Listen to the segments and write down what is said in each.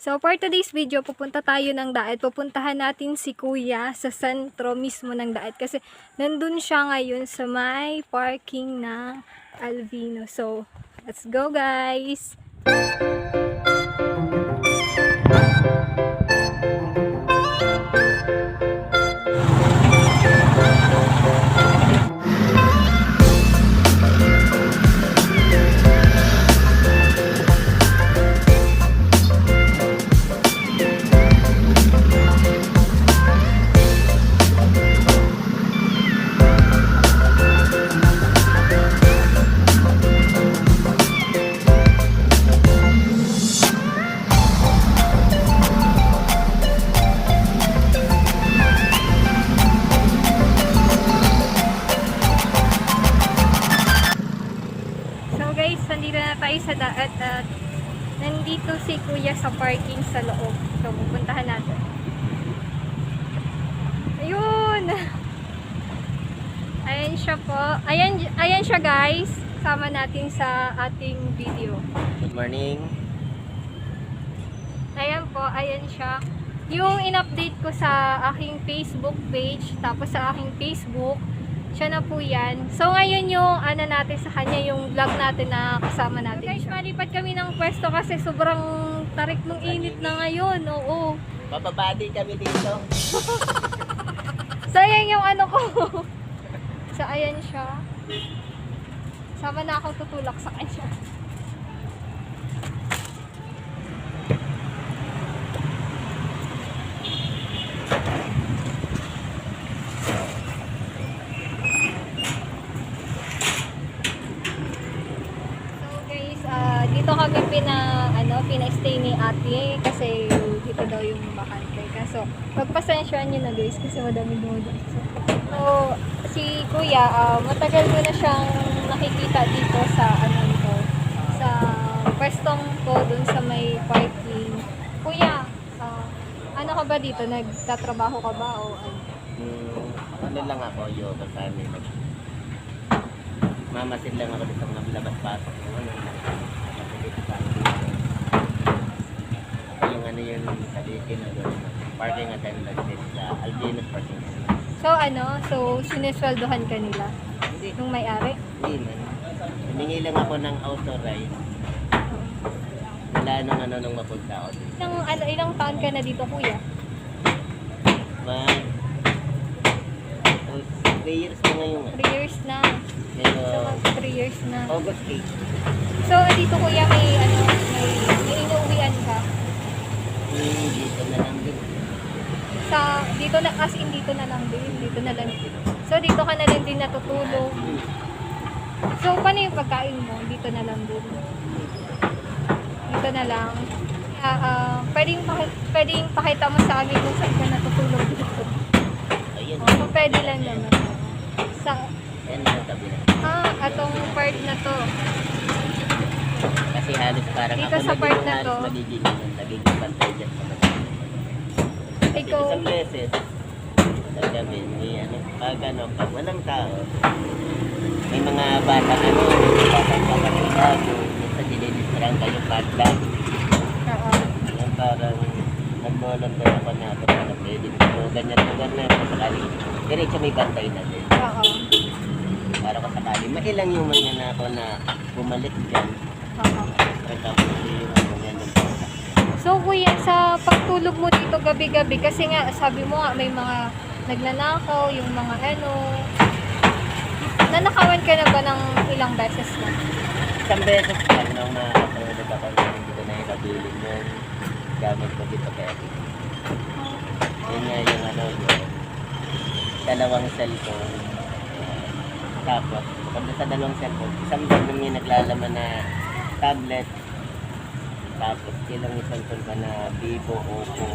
So, for today's video, pupunta tayo ng Daet. Pupuntahan natin si Kuya sa sentro mismo ng Daet. Kasi, nandun siya ngayon sa may parking ng Alvino. So, let's go guys! Nandito na tayo sa Daet at nandito si Kuya sa parking sa loob. So, pupuntahan natin. Ayun! Ayan siya po. Ayan siya guys. Sama natin sa ating video. Good morning. Ayan po. Ayan siya. Yung in-update ko sa aking Facebook page, tapos sa aking Facebook, siya na po yan. So, ngayon yung ano natin sa kanya, yung vlog natin na kasama natin. So guys, malipat kami ng pwesto kasi sobrang tarik ng init na ngayon. Oo. Bababati kami dito. So, ayan yung ano ko. So, ayan siya. Sama na ako tutulak sa kanya. Dito kami pina-stay ni ate kasi dito daw yung bakante. Kaso, pagpasensyaan nyo na guys kasi madami dumadaan. So, si Kuya, matagal ko na siyang nakikita dito sa sa pwestong ko dun sa may parking. Kuya, ano ka ba dito? Nagtatrabaho ka ba o ano? Ano lang ako, yoga sa amin. Mamasid lang ako sa mga labas-pasok. Yung ano yun sa Dikin na doon, parking attendant sa Alginos parking. So sinesweldohan ka nila? Hindi. Nung may-ari? Hindi man. Humingi lang ako ng authorize. Wala nung mapunta ako dito. Ilang taon ka na dito, Kuya? 3 years na ngayon. 3 years na. Pero, So, 3 years na. August 8. So, dito Kuya, may inuuwian ka? Dito na lang din. Dito na, as in dito na lang din. Dito na lang. So, dito ka na lang din natutulog. So, paano yung pagkain mo? Dito na lang din. Dito na lang. Pwedeng pakita mo sa amin kung saan ka natutulog dito. Ayun. O, pwede lang naman. Yan na yung kabila. Atong part na to. Kasi halos parang Dito ako sa part na to. nagiging pantay dyan sa mga. Kasi Ikaw, isang beses, sa gabi, pag walang tao, may mga batang kapatid, minsan dinidistrang kayo padlang. Yan parang nag-volunteer ako na ito na pwede. So, ganyan sakali. Diretso may bantay na din. Para ko sakali, mailang yung magnanako na bumalik dyan. So Kuya, sa pagtulog mo dito gabi-gabi, kasi nga sabi mo nga may mga nagnanakaw, yung mga nanakawan ka na ba ng ilang beses na? Isang beses lang nung nakatulog ako hindi ko na ikabilin yun. Gamit ko dito kaya dito. Yun nga yung yung dalawang cellphone. Tapos, pagka sa dalawang cellphone, isang bag nung yung naglalaman na tablet. Tapos, ilang cellphone pa na Vivo, Oppo.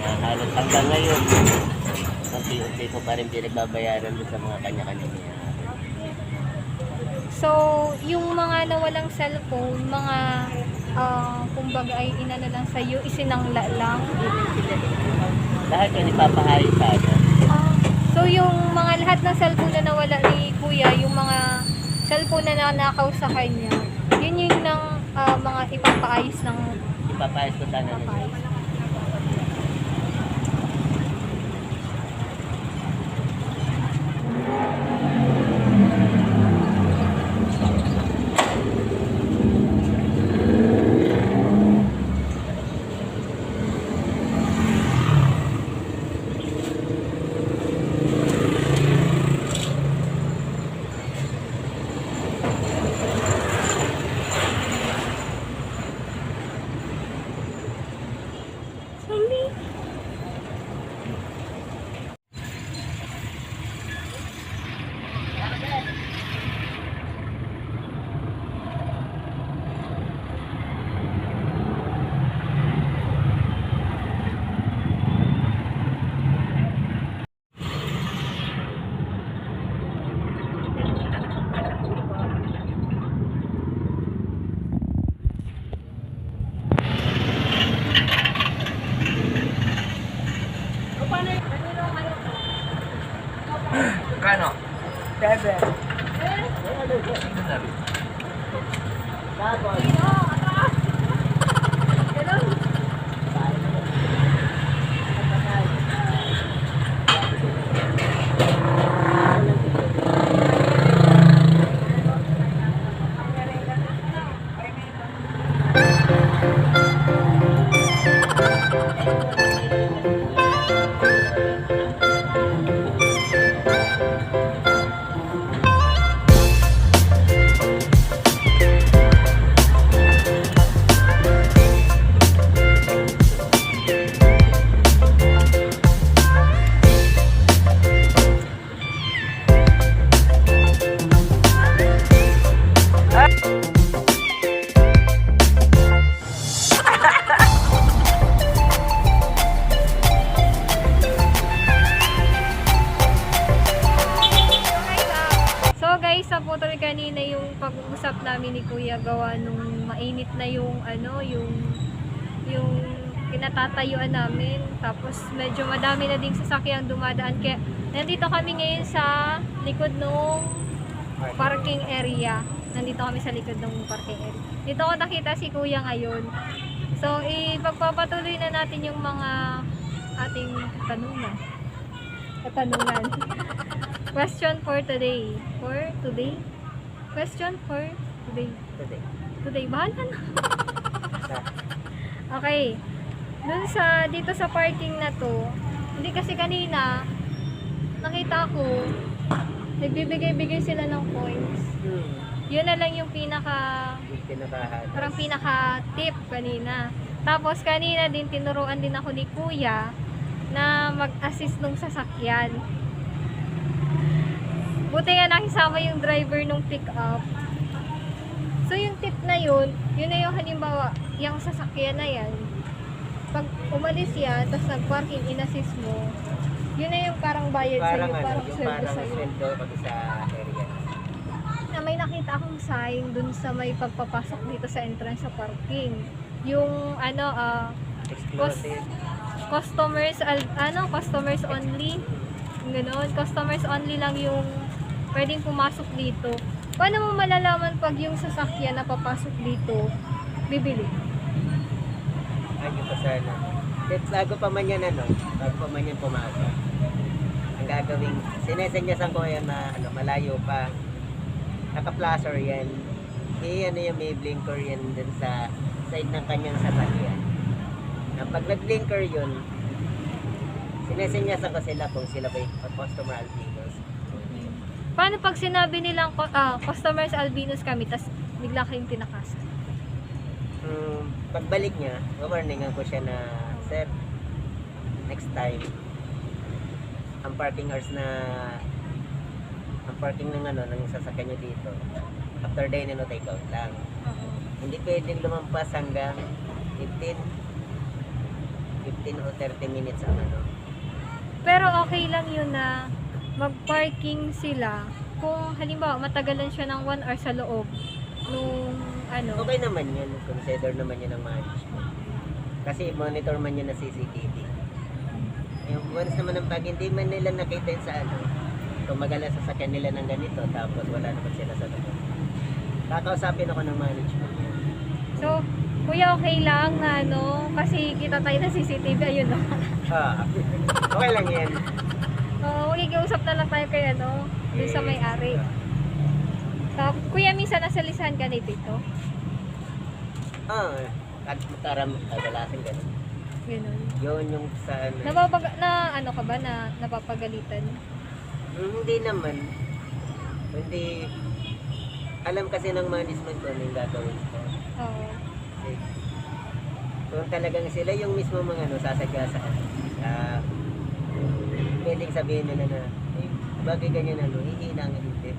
Na halos hanggang ngayon, unti-unti ko pa rin pinagbabayaran sa mga kanya-kanya niya. So, yung mga nawalang cellphone, mga kumbaga ay inano lang sa'yo, isinangla lang. Lahat yun ipapahay sa atin. So, yung mga lahat ng cellphone na nawala ni Kuya, yung mga cellphone na nanakaw sa kanya, yun yung mga ipapaayos ng Papayos ko sana nila. Papayos. Sorry. Kano? Bebe. So guys, sa photo kanina yung pag-uusap namin ni Kuya gawa nung mainit na yung yung kinatatayuan namin. Tapos medyo madami na ding sasakyan dumadaan. Kaya nandito kami ngayon sa likod ng parking area. Nandito kami sa likod ng parking area. Dito ko nakita si Kuya ngayon. So ipagpapatuloy na natin yung mga ating katanungan. Question for today. Question for today. Today, bahala na. Okay. Dito sa parking na to, hindi kasi kanina, nakita ko, nagbibigay-bigay sila ng coins. Yun na lang yung parang pinaka-tip kanina. Tapos kanina din, tinuruan din ako ni Kuya na mag-assist nung sasakyan. Buti nga nakisama yung driver nung pick-up. So yung tip na yun na yung halimbawa, yung sasakyan na yan, pag umalis yan, tapos nag-parking, in-assist mo, yun na yung parang bayad sa'yo, parang service sa'yo. Sweldo pag sa area. Na may nakita akong sign dun sa may pagpapasok dito sa entrance sa parking. Yung Exclusive. customers only. Ganoon, customers only lang yung pwedeng pumasok dito. Paano mo malalaman pag yung sasakyan na papasok dito, bibili? Ay, yung pasana. Bago pa man yan pumasok. Ang gagawin, sinesenyasan ko yan na malayo pa. Naka-placer yan. Yung may blinker yan dun sa side ng kanyang sasakyan. Pag nag-blinker yun, sinesenyasan ko sila kung sila ba yung customer albinos. Paano pag sinabi nilang customers albinos kami, tas bigla kayong tinakasan? Pagbalik niya, warningan ko siya na, sir, next time, ang parking ng ng sasakyan niyo dito, after day na take out lang. Hindi pwedeng lumampas hanggang 15 o 30 minutes ang Pero okay lang yun na mag-parking sila kung halimbawa matagalan siya ng 1 hour sa loob nung Okay naman yun, consider naman yun ng management. Kasi monitor man yun na CCTV. Yung once naman ng pag hindi man nila nakita yun sa tumagala sa sakyan nila ng ganito, tapos wala naman sila sa loob. Kakausapin ako ng management. So, Kuya, okay lang na ano, kasi kita tayo na CCTV, ayun no. Okay lang yan. Makikiusap na lang tayo kay ano, dun sa may-ari. Kuya, minsan nasa lisahan ka ni Tito? Kadalasan ganun. Ganun. Yun yung sa ano. Ano ka ba na napapagalitan? Hindi naman. Hindi. Alam kasi ng management ko ano yung gagawin ko. Oo. Kasi, kung talagang sila yung mismo mga ano, sasadya sa ano. Pwedeng sabihin nila na, bagay ganyan ano, hihina ang hindi.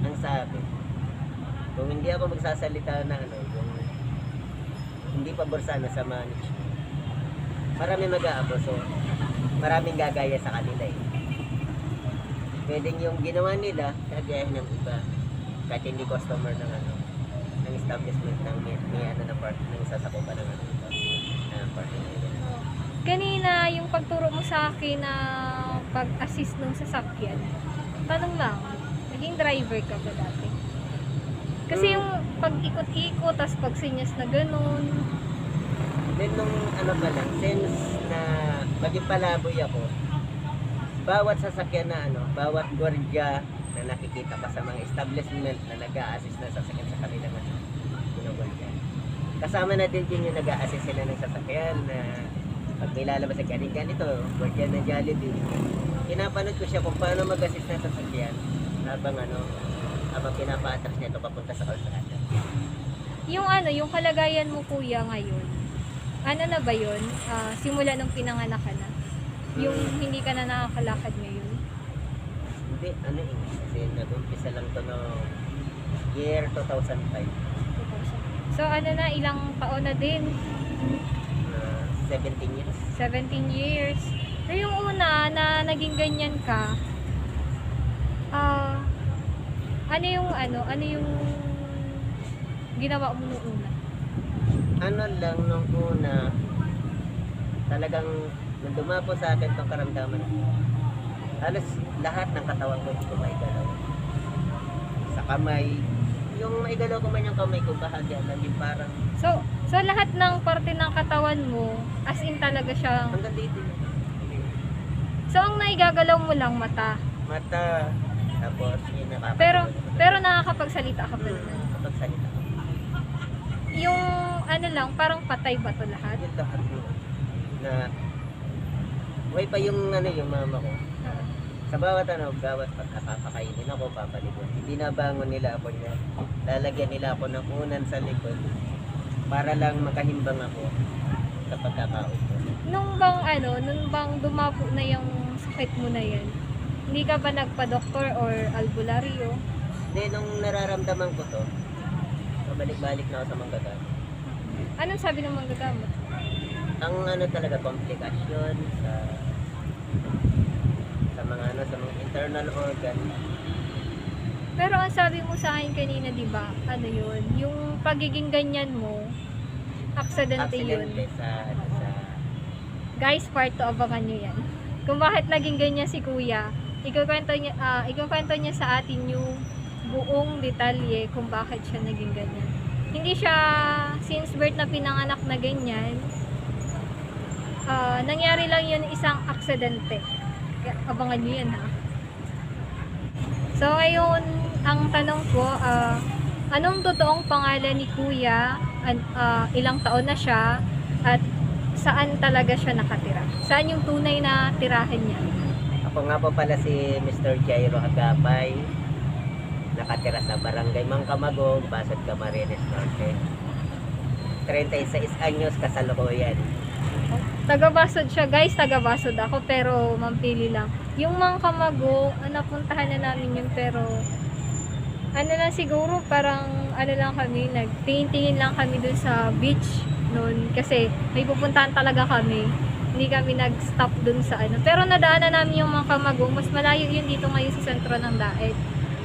Ang sabi. Kung hindi ako magsasalita na ano, kung hindi pabor sana sa management. Marami mag-aaboso. Maraming gagaya sa kanila eh. Pwedeng yung ginawa nila, kagayahin ng iba. Kahit hindi customer ng ano, ng establishment ng may ano na part, ng sasakupan ng ano ito. Part nila. Kanina, yung pagturo mo sa akin na pag-assist nung sasakyan, tanong lang, naging driver ka ba dati? Kasi yung pag-ikot-ikot, tas pag-sinyas na ganun. Then nung ano pa lang, since na maging palaboy ako, bawat sasakyan na ano, bawat gwardiya na nakikita pa sa mga establishment na nag-a-assist na sasakyan sa kanilang ano, gwardiya. Kasama na din yung nag-a-assist sila ng sasakyan na pag may lalabas sa ganito, gwardiya ng Jollibee. Pinapanood ko siya kung paano mag-assist na sasakyan habang ano, habang pinapa-attract niya ito papunta sa kalsada. Yung ano, yung kalagayan mo kuya ngayon, ano na ba yun? Simula nung pinanganak ka na? Yung hindi ka na nakakalakad ngayon? Hindi, ano eh, kasi nag-umpisa lang to no year 2005. So ano na, ilang taon na din? 17 years. 17 years. So yung una na naging ganyan ka, ano yung ginawa mo nung una? Ano lang nung una, talagang nung dumapo sa akin tong karamdaman, halos lahat ng katawan ko hindi ko maigalaw. Sa kamay, yung maigalaw ko man yung kamay ko, bahagya lang yung parang So lahat ng parte ng katawan mo, as in talaga siyang... hanggang dito. So ang naigagalaw mo lang mata. Mata, tapos yun nakakapagsalita. Pero nakakapagsalita ka pa naman. Nakakapagsalita ko. Yung ano lang, parang patay ba to lahat? Yung lahat mo na buhay pa yung ano yung mama ko. Sa bawat ano, bawat pagkakakainin ako, papaligon. Binabangon nila ako niya. Lalagyan nila ako ng unan sa likod para lang makahimbang ako sa pagkakaupo. Nung bang dumapo na yung sakit mo na yan, hindi ka ba nagpa-doktor or albularyo? Hindi, nung nararamdaman ko to, pabalik-balik na ako sa manggagamot. Anong sabi ng manggagamot? Ang ano talaga, komplikasyon sa mga ano, sa mga internal organ. Pero ang sabi mo sa akin kanina, di ba? Ano yun? Yung pagiging ganyan mo, aksidente yun. Aksidente sa Guys, part 2, abangan nyo yan. Kung bakit naging ganyan si kuya, ikukwento niya sa atin yung buong detalye kung bakit siya naging ganyan. Hindi siya, since birth na pinanganak na ganyan, nangyari lang yun isang aksidente. Kaya abangan nyo yan ha. So ngayon, ang tanong ko, anong totoong pangalan ni kuya, ilang taon na siya, at saan talaga siya nakatira? Saan yung tunay na tirahan niya? Ako nga po pala si Mr. Jairo Agapay. Nakatira sa Barangay Mangkamagog, Basod Camarines Norte. 36 anyos kasalukuyan. Taga-Basod siya, guys. Taga-Basod ako, pero mampili lang. Yung Mangkamagog, napuntahan na namin yun, pero ano lang siguro, parang ano lang kami, nagtingin-tingin lang kami dun sa beach noon kasi may pupuntahan talaga kami. Hindi kami nag-stop dun sa ano. Pero nadaanan namin yung Mangkamagong. Mas malayo yun dito ngayon sa sentro ng Daet.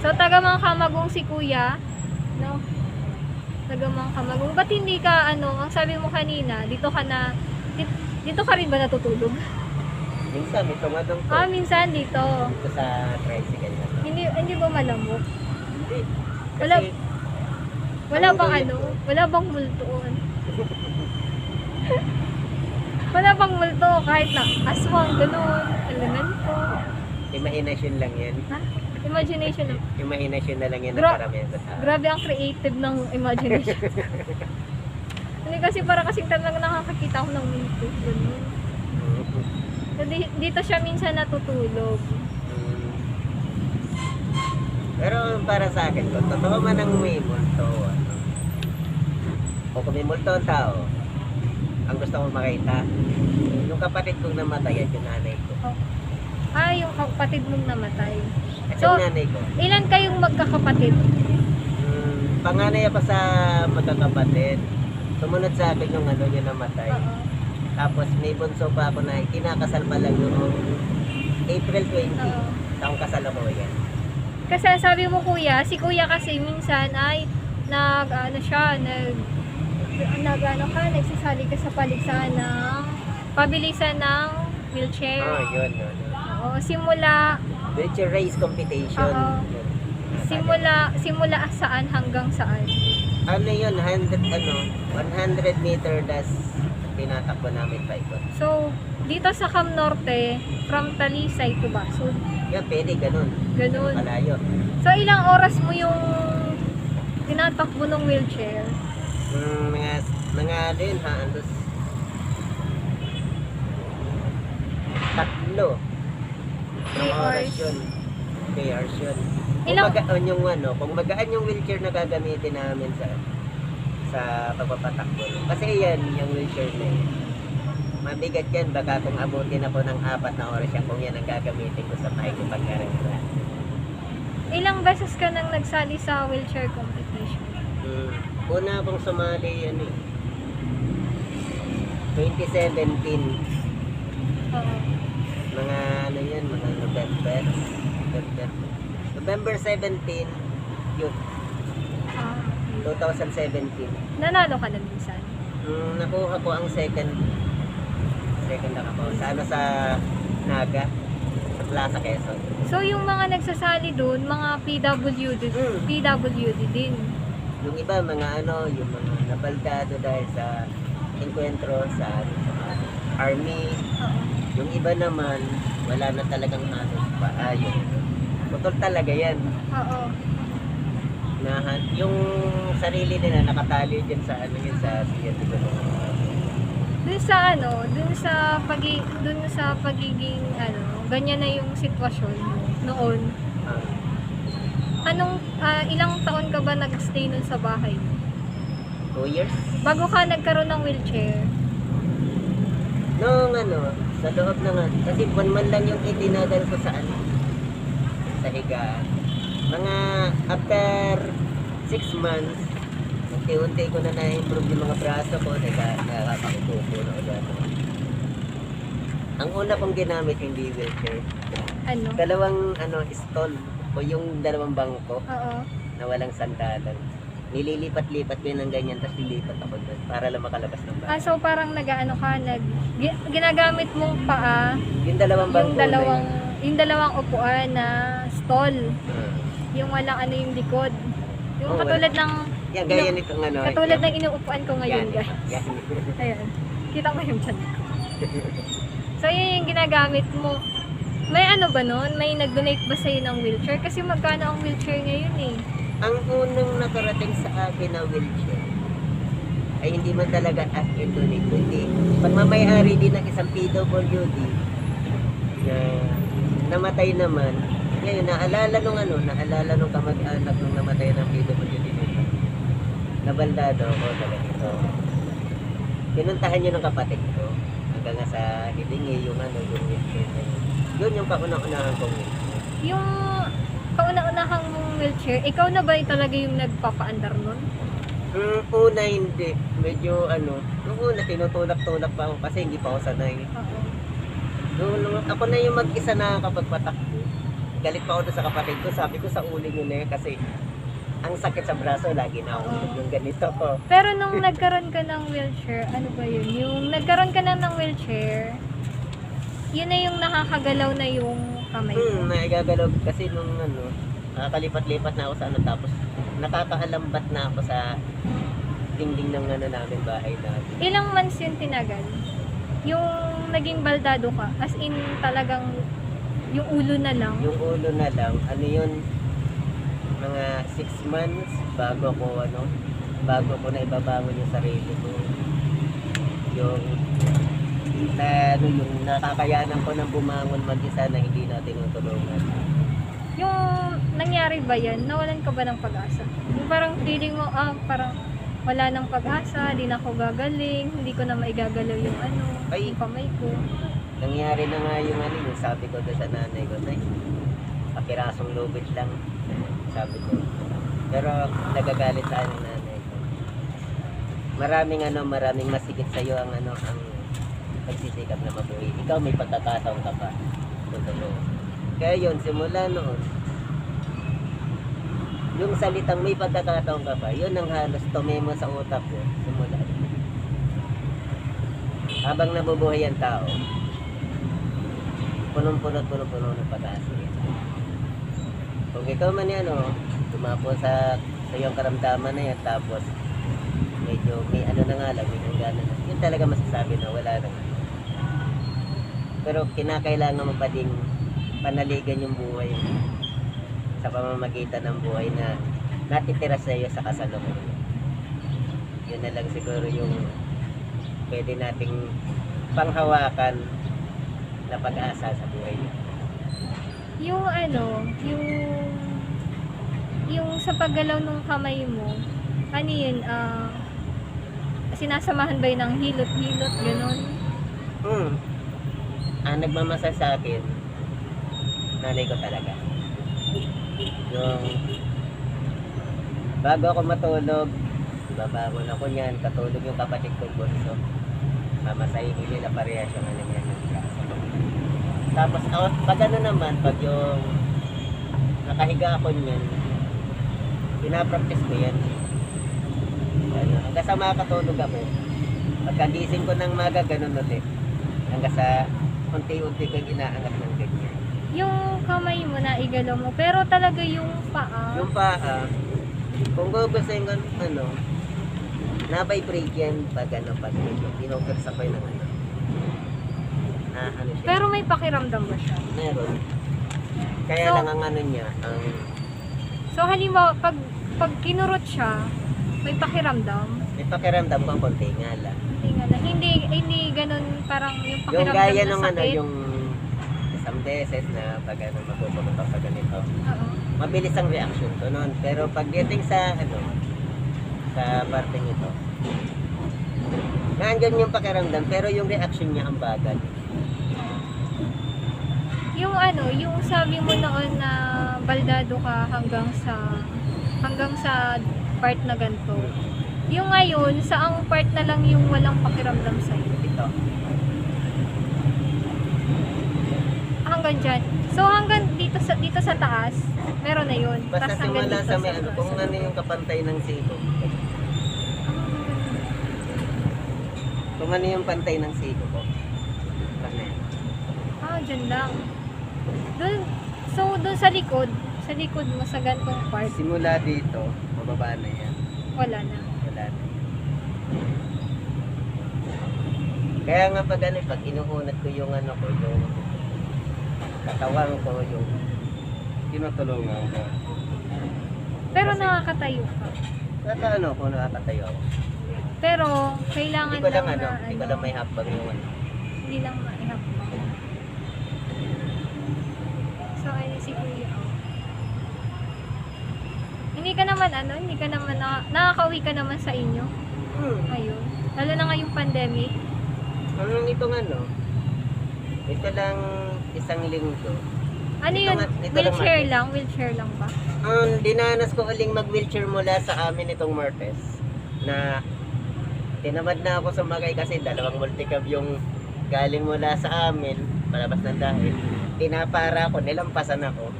So, taga Mangkamagong si kuya. No? Taga Mangkamagong. Ba't hindi ka, ang sabi mo kanina, dito ka rin ba natutulog? Minsan, may tumadong to. Minsan dito. Dito sa tricycle na to. Hindi ba malamok? Hindi. Wala Kasi, Wala ang bang gawin ko, wala bang multuon? Wala pang multo, kahit na aswang, ganun, elemento. Imagination lang yan. Ha? Imagination lang. Imagination na lang yan ng Gra- karamihan sa tao. Grabe ang creative ng imagination. Hindi kasi para kasing talagang nakakakita ako ng multo. Ganun. So, dito siya minsan natutulog. Pero para sa akin, kung totoo man ang may multo, ano, o kung may multo ang tao, ang gusto ko makita, yung kapatid kong namatay at yung nanay ko. Ah, yung kapatid mong namatay. At So, yung nanay ko, ilan kayong magkakapatid? panganay ako sa magkakapatid. Sumunod sa akin yung ano yung namatay. Oo. Tapos may bunso pa ako na kinakasal pa lang noong April 20. Oo. Taong kasal ako yan. Kasi sabi mo kuya, si kuya kasi minsan ay nagsasali ka sa paligsahan ng pabilisan ng wheelchair. Yun. Oo, simula Wheelchair race competition. Oo. Yun. simula saan hanggang saan. Ano yun? 100 meter das tinatakbo namin paikot. So, dito sa Cam Norte, from Talisay to Basud. Yan, pwede, ganun. Ganun. Malayo. So, ilang oras mo yung tinatakbo ng wheelchair? Mga din ha, andos. Tatlo. 3 Mga oras hours. yun. 3 hours yun. Kung Ilang- magaan yung ano, kung magaan yung wheelchair na gagamitin namin sa pagpapatakbo. Kasi yan, yung wheelchair na yun. Mabigat yan, baka kung abutin ako ng 4 na oras yan, kung yan ang gagamitin ko sa pakikipagkaragsa. Ilang beses ka nang nagsali sa wheelchair competition? Una akong sumali, 2017. Oo. Mga ano yan, mga November 17, yun, Ah, 2017. nanalo ka na minsan? Nakuha ko ang second ako sa Naga, sa Plaza Quezon. So, yung mga nagsasali doon, mga PWD din. Yung iba, mga yung mga nabaldado dahil sa enkwentro sa army. Oo. Yung iba naman, wala na talagang halos paayon. Putol talaga yan. Oo. Yung sarili nila nakatali dyan sa sa siya. Dun sa pagiging ganyan na yung sitwasyon mo noon. Ilang taon ka ba nag-stay nun sa bahay? 2 years? Bago ka nagkaroon ng wheelchair? Nung sa loob ng kasi 1 month lang yung itinagal ko sa sa higaan. Mga after 6 months, unti-unti ko na na-improve yung mga braso ko, nakakakupo na ulit. Ang una kong ginamit hindi wheelchair. Ano? Dalawang stall o yung dalawang bangko Oo. na walang sandalan. Nililipat-lipat ko yun ng ganyan, tapos lilipat ako doon para lang makalabas ng bahay. So parang ginagamit mong paa Yung dalawang bangko yung dalawang upuan na stall. na Yung walang yung likod. Yung Oh, katulad ng yan, gaya nitong katulad ng inuupuan ko ngayon, yan, guys. yan. Ayan. Kita mo yung chan ko. So, yun yung ginagamit mo. May ba nun? May nag-donate ba sa'yo ng wheelchair? Kasi magkano ang wheelchair ngayon eh? Ang unang nakarating sa akin na wheelchair ay hindi man talaga as in donate, kundi pagmamayari din ng isang PWD na namatay naman. Ngayon, naalala nung kamag-anak nung namatay ng PWD nito. Nabaldado ako talaga ito. Pinuntahan niyo ng kapatid ko hanggang nga sa hidingi yung wheelchair na yun. Yun yung kauna-unahan kong wheelchair. Yung kauna-unahang mong wheelchair, ikaw na ba talaga yung nagpapaandar nun? Una hindi. Medyo nung una tinutulak-tulak pa ako kasi hindi pa ako sanay. Oo. Nung ako na yung mag-isa na kapag patakbo. Galit pa ako doon sa kapatid ko. Sabi ko sa uli nyo na yun kasi ang sakit sa braso. Lagi na ako yung ganito ko. Pero nung nagkaroon ka ng wheelchair, ano ba yun? Yung nagkaroon ka na ng wheelchair, yun na yung nakakagalaw na yung kamay mo. Naigagalaw kasi nung nakakalipat-lipat na ako sa tapos nakakaalambat na ako sa dingding ng ano namin, bahay namin. Ilang months yun tinagal? Yung naging baldado ka, as in talagang yung ulo na lang. Yung ulo na lang, ano yun, mga 6 months bago ko na ibabangon yung sarili ko. Yung yung nakakayanan ko ng bumangon mag-isa na hindi na tinutulungan. Yung nangyari ba yan, nawalan ka ba ng pag-asa? Yung parang feeling mo, parang wala nang pag-asa, di na ako gagaling, hindi ko na maigagalaw yung Ay. yung kamay ko. Nangyari na nga yung yung sabi ko doon sa nanay ko, Nay, kapirasong lubid lang, sabi ko. Pero nagagalit sa akin nanay ko. Maraming masigit sa'yo ang ang pagsisikap na mabuhay. Ikaw may pagkakataon ka pa. Tutulong. Kaya yun, simula noon, yung salitang may pagkakataon ka pa, yun ang halos tumemo sa utak ko. Simula. Habang nabubuhay ang tao, punong-puno ng pag-asa. Kung ikaw man tumapo sa iyong karamdaman na yan, tapos medyo may na nga lang, may hangganan na. Yun talaga masasabi na wala na. Pero kinakailangan mo pa ding panaligan yung buhay sa pamamagitan ng buhay na natitira sa iyo sa kasalukuyan. Yun na lang siguro yung pwede nating panghawakan na pag-asa sa buhay. Yung sa paggalaw ng kamay mo, ano yun, sinasamahan ba yun ng hilot-hilot, gano'n? Nagmamasa sa akin, nanay ko talaga. Yung bago ako matulog, babangon ako niyan, katulog yung kapatid kong bunso. Mamasahin nila parehas yung yan ng braso. Tapos pag naman, pag yung nakahiga ako niyan, pinapractice ko yan. Hanggang sa makakatulog ako. Pagkagising ko ng maga, ganun ulit. Hanggang sa unti-unti ko inaangat ng ganyan. Yung kamay mo na igalaw mo, pero talaga yung paa. Yung paa, kung gugustuhin ko, na-vibrate yan pag medyo pinopers ako yung siya. Pero may pakiramdam ba siya? Meron. Kaya So, lang ang niya, So halimbawa, pag kinurot siya, may pakiramdam. may pakiramdam ko konti nga lang. Hindi ganun parang yung Yung pakiramdam gaya na ng sakit. yung isang beses na pag magpupunta sa ganito, Oo. mabilis ang reaction ko noon. Pero pagdating sa sa parteng ito, nandiyan yung pakiramdam pero yung reaction niya ang bagal. Yung sabi mo noon na baldado ka hanggang sa part na ganito. Yung ngayon, saang part na lang yung walang pakiramdam sa'yo? Ito. Hanggang dyan. So hanggang dito sa taas, meron na yun. Basta Tas hanggang simula dito sa may taas. kung yung kapantay ng siko. Kung ano yung pantay ng siko ko. Dyan lang. Doon sa likod mo sa gantong part, Simula dito, mababa na yan. wala na. Wala na. Kaya nga pag inuunat ko yung yung katawan ko, yung tinutulungan ko. Pero Kasi- nakakatayo ka. Kung nakakatayo ako. Pero kailangan Hindi ko lang na hindi ko lang may hapbang yung hindi lang maihap mo. So ayun si Kuya. Hindi ka naman nakakauwi ka naman sa inyo. Ayun. Lalo na ngayong pandemic. Itong ito lang isang linggo. Ano yun? Wheelchair lang ba? Dinanas ko uling mag-wheelchair mula sa amin itong Martes na tinamad na ako sumakay kasi dalawang multicab yung galing mula sa amin palabas ng dahil. Pinapara ko, nilampasan ako.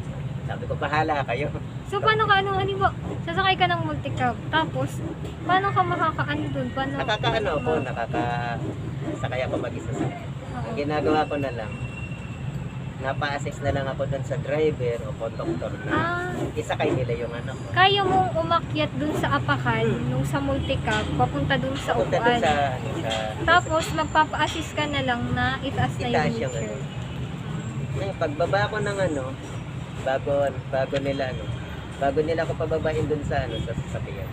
Sabi ko, bahala kayo. So paano ka sasakay ka ng multicab, tapos paano ka makakaano dun? Nakakasakay ako mag-isa sa. Ang ginagawa ko na lang, napa-assist na lang ako dun sa driver o conductor na Ah, isakay nila yung anak ko. kaya mong umakyat dun sa apakan, nung sa multicab, papunta dun sa Punta dun upuan. sa Tapos, magpapa-assist ka na lang na itaas na Itaas yung yung wheelchair. ngayon, pagbaba ko ng bago nila ako pababain dun sa sa sasakyan.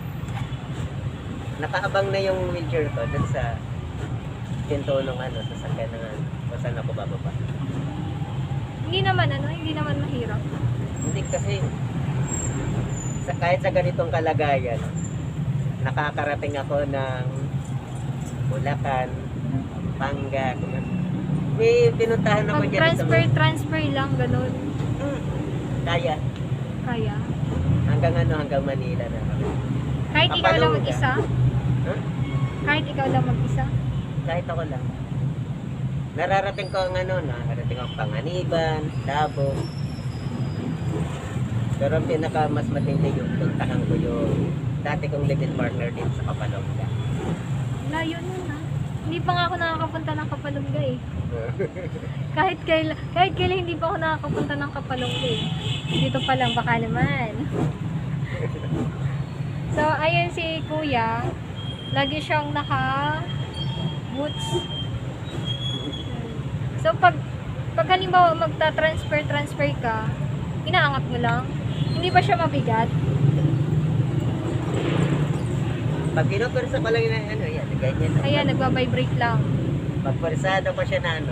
Nakaabang na yung wheelchair ko dun sa pinto ng sasakyan ng kung saan ako bababa. Hindi naman mahirap. Hindi kasi kahit sa ganitong kalagayan, nakakarating ako ng Bulacan, Panga, may pinuntahan ako dyan sa Transfer lang, ganun. kaya Kaya. hanggang Manila na kami. Kahit ikaw lang Kapaloob ka. mag-isa? Huh? Kahit ikaw lang mag-isa? Kahit ako lang. Nararating ko nakarating ako Panganiban, Davao. Pero ang pinaka mas matindi yung puntahan ko yung dati kong living partner din sa Kapalongga. Layo nun ha. Hindi pa nga ako nakakapunta ng Kapalongga eh. Kahit kailan hindi pa ako nakakapunta ng Kapalongga eh. Dito pa lang baka naman. So ayun si Kuya, lagi siyang naka-boots. So pag halimbawa magta-transfer ka, inaangat mo lang. Hindi ba siya mabigat? Pag kinupwersa ko lang yan, ganyan. Ayan, nagba-vibrate lang. Pag pwersado ko siya na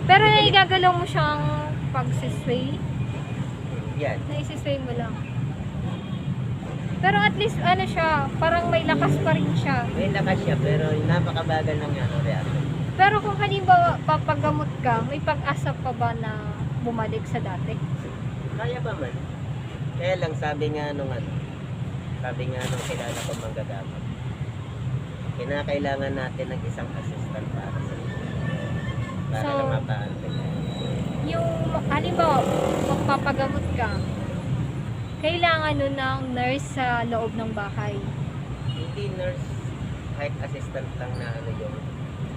Pero naigagalaw mo siyang pag-sway. yan. Naisisway mo lang. Pero at least siya, parang may lakas pa rin siya. May lakas siya, pero napakabagal ng reaction. Pero kung halimbawa papagamot ka, may pag-asa pa ba na bumalik sa dati? Kaya pa man. Kaya lang sabi nga nung kilala ko manggagamot, kinakailangan natin ng isang assistant para So, lang mapaantay. Yung halimbawa magpapagamot ka, kailangan nun ng nurse sa loob ng bahay. Hindi nurse, kahit assistant lang na yung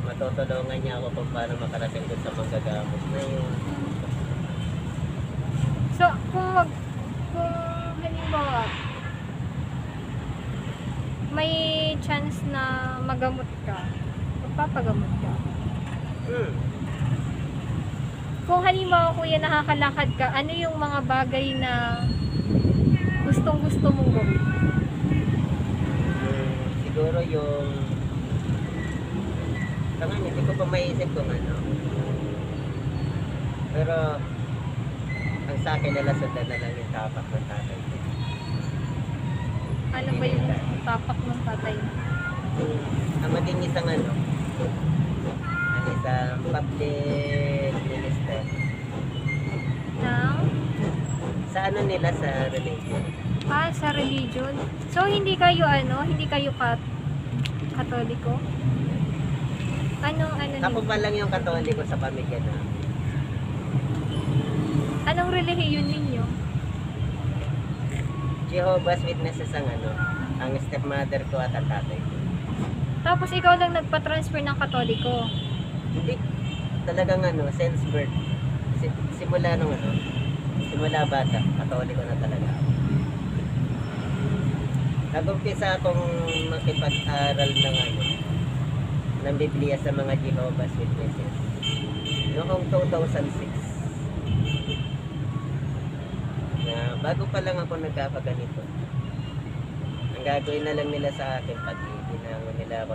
matutulungan niya ako kung paano makarating doon sa manggagamot na yun. So, kung halimbawa may chance na magamot ka, magpapagamot ka. Kung halimbawa kuya nakakalakad ka, ano yung mga bagay na gustong-gusto mong gawin? Siguro yung hindi ko pa maiisip kung pero ang sa akin nila sundan na lang yung tapak ng tatay ko. Ano ba yung tapak ng tatay mo? Ang maging isang isang public minister sa nila sa religion. Sa religion. So hindi kayo Katoliko? Anong Ako pa lang yung Katoliko sa pamilya na. Anong relihiyon ninyo? Jehovah's Witnesses ang stepmother ko at ang tatay ko. Tapos ikaw lang nagpa-transfer ng Katoliko. Hindi talagang since birth. Simula bata, Katoliko na talaga ako. Nag-umpisa akong makipag-aral ng Biblia sa mga Jehovah's Witnesses noong 2006. Bago pa lang ako nagkapaganito, ang gagawin na lang nila sa akin pag ginangon nila ako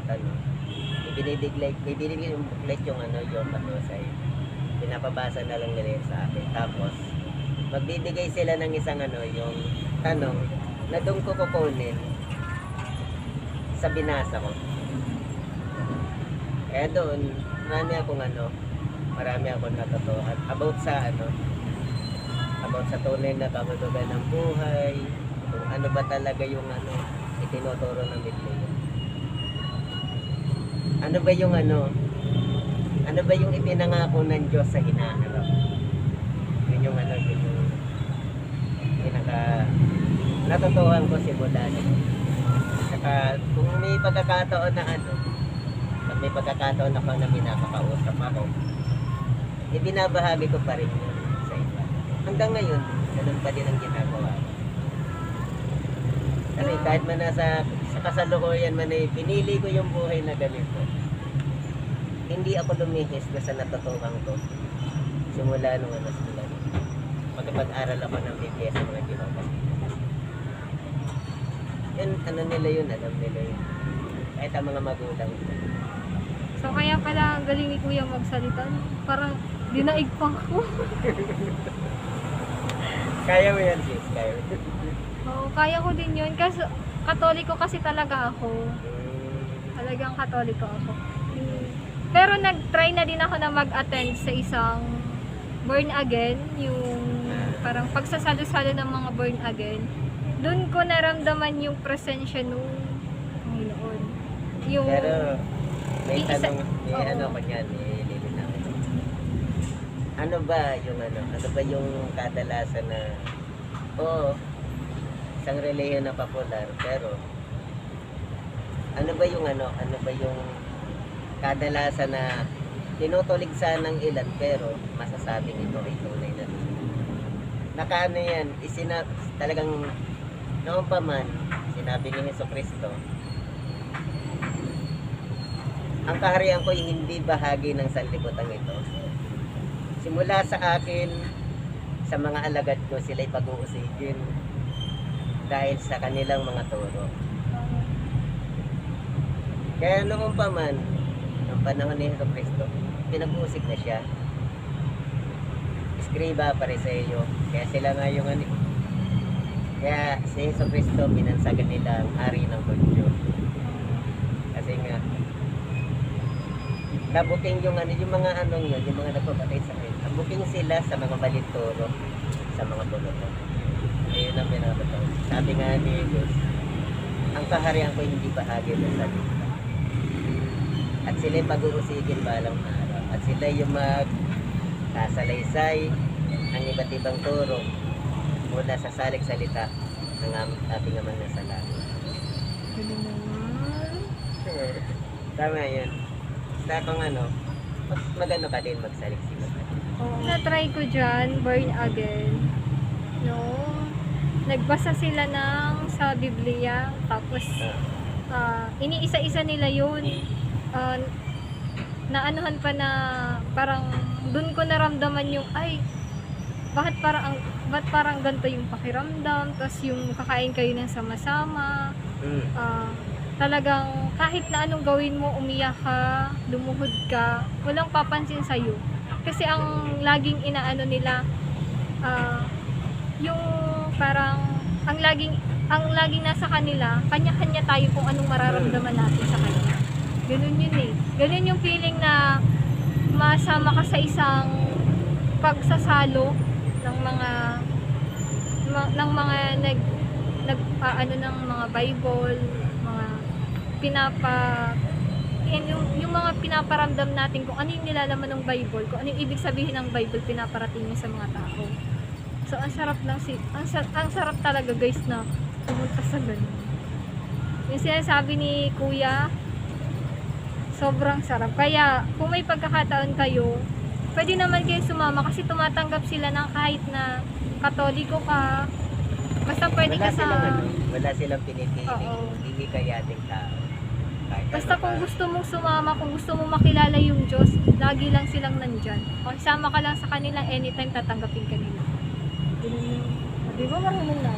ibinibigay yung booklet yung patusay, pinapabasa na lang nila sa akin, tapos magbibigay sila ng isang yung tanong na doon ko kukunin sa binasa ko. Kaya doon marami akong natutuhan about sa tunay na kabulugan ng buhay, kung ano ba talaga yung itinuturo ng Biblia. Ano ba yung ipinangako ng Diyos sa hinaharap. Yun yung pinaka natutuhan ko simula nito. Saka kung may pagkakataon na pag may pagkakataon ako na pinapakausap ako, ibinabahagi ko pa rin yun. hanggang ngayon, ganun pa din ang ginagawa ko. Kasi kahit man sa kasalukuyan man ay pinili ko yung buhay na ganito. Hindi ako lumihis na sa natutuhan ko. Simula nung simula. Magpag-aral ako ng Biblia sa mga ginagawa. Yan, nila yun, alam nila yun. Kahit ang mga magulang. So kaya pala ang galing ni Kuya magsalita. Parang dinaig pa ako. Kaya mo yan, sis. Kaya mo. Oo, kaya ko din yun. Kasi Katoliko kasi talaga ako. Talagang Katoliko ako. Pero nag-try na din ako na mag-attend sa isang born again. Yung parang pagsasalo-salo ng mga born again. Doon ko naramdaman yung presensya nung Panginoon. Yung, Pero, may Isa- tanong, may oo. ano ko niyan, lilinawin. Ano ba yung kadalasan na, isang relihiyon na popular, pero, ano ba yung kadalasan na tinutuligsa ng ilan, pero masasabing ito ay tunay na nakaano yan, talagang noon pa man, sinabi ni Jesucristo, ang kaharian ko ay hindi bahagi ng sanlibutan ito. Simula sa akin, sa mga alagad ko, sila'y pag-uusigin dahil sa kanilang mga turo. Kaya noon pa man, noong panahon ni Jesucristo, pinag-uusig na siya. Eskriba, Pariseo, kaya sila nga yung kaya si Jesucristo, binansagan nila ang hari ng Hudyo. Kasi nga, nabuking yung mga yung mga nagpapatay sa akin. Nabuking sila sa mga balituro, sa mga tulutan. Ayun ang pinapatawag. Sabi nga ni Jesus, ang kaharian ko hindi bahagi ng salita. At sila'y pag-uusigin balang araw. At sila yung magkasalaysay ng iba't ibang turo mula sa salik salita ng ating Amang nasa langit. Galing naman. Tama yun. Basta kung mas magano ka din magsalik-silik. Oo. Na-try ko dyan, born again. No? Nagbasa sila sa Biblia, tapos iniisa-isa nila yun. Naanuhan pa na parang dun ko naramdaman yung bakit parang ganito yung pakiramdam, tapos yung kakain kayo ng sama-sama. Talagang kahit na anong gawin mo, umiyak ka, lumuhod ka, walang papansin sa'yo. Kasi ang laging inaano nila, yung parang, ang laging nasa kanila, kanya-kanya tayo kung anong mararamdaman natin sa kanya. Ganun yun eh. Ganun yung feeling na masama ka sa isang pagsasalo ng mga ng mga Bible, mga yung mga pinaparamdam natin kung ano yung nilalaman ng Bible, kung ano yung ibig sabihin ng Bible, pinaparating niya sa mga tao. So ang sarap talaga guys na pumunta sa ganun. Yung sinasabi ni Kuya, sobrang sarap. Kaya kung may pagkakataon kayo, pwede naman kayo sumama kasi tumatanggap sila ng kahit na Katoliko ka, basta pwede ka sa... Wala silang pinipiling, Oo. hindi kayating tao. Kahit Basta ano kung pa. gusto mong sumama, kung gusto mong makilala yung Diyos, lagi lang silang nandyan. Kung sama ka lang sa kanila, anytime tatanggapin ka nila. Di ba marunong na?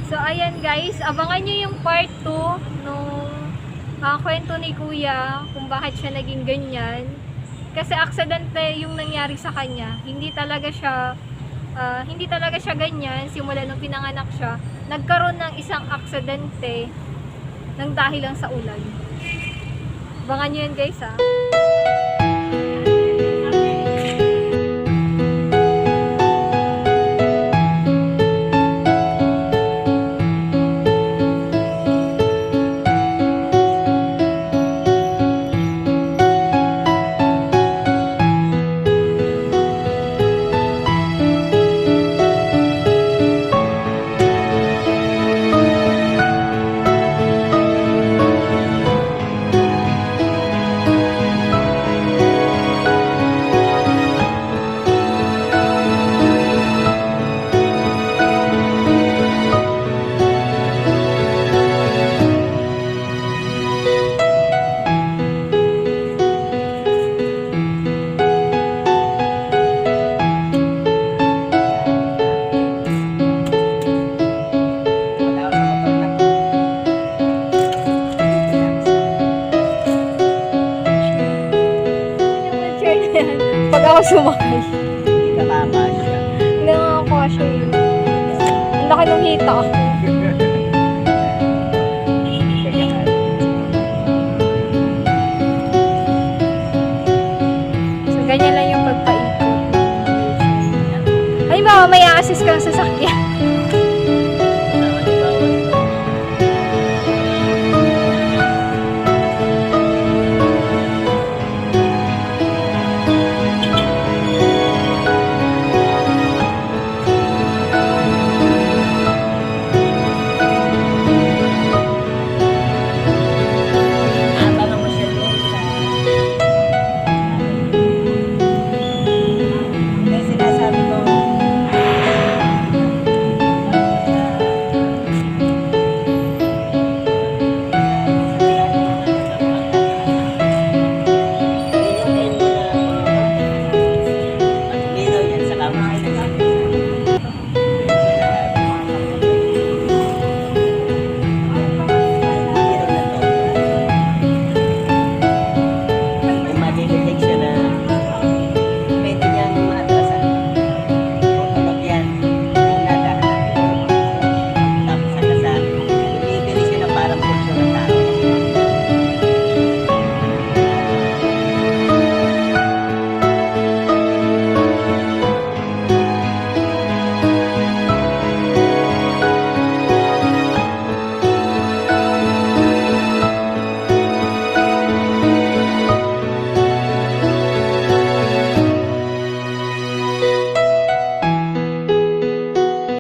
So ayan guys, abangan nyo yung part 2 nung kwento ni Kuya kung bakit siya naging ganyan. Kasi aksidente yung nangyari sa kanya. Hindi talaga siya ganyan simula nung pinanganak siya. Nagkaroon ng isang aksidente nang dahil lang sa ulan. Abangan nyo yan guys ha. ako sumakay. Hindi ka kakasya. Hindi nga ako siya yun. Ang laki ng hita ako. So, ganyan lang yung pagpaikot. Halimbawa, may a-assist kang sasakyan.